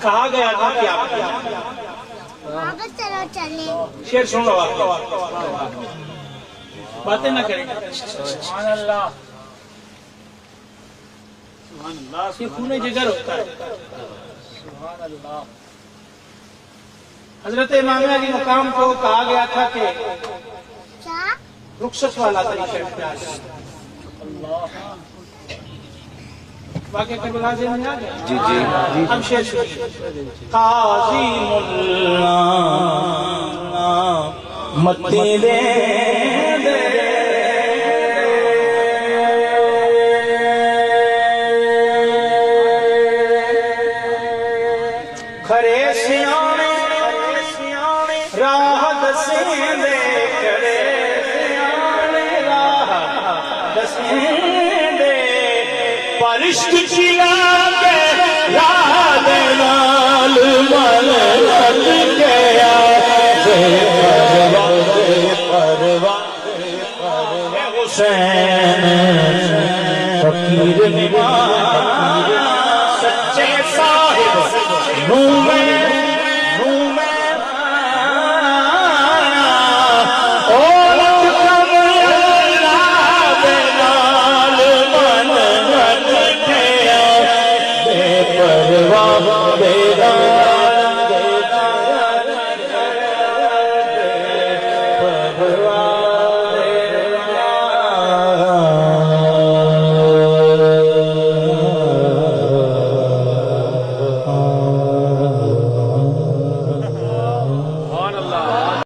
कहा गया था कि आप शेर सुन लो, बातें ना करें। ये खून जिगर होता है। हजरत इमाम अली मकाम को कहा गया था कि रुखसत वाला तरीका इख्तियार करें। वाक़े करबला से नहीं आ गया? जी जी जी। हम शेर सुनिए। काज़ी मुल्ला मत्ती दे खरे सियाने राह दसेंदे, खरे सियाने राह दसेंदे, परिश्क चिला के राह दे नाल मन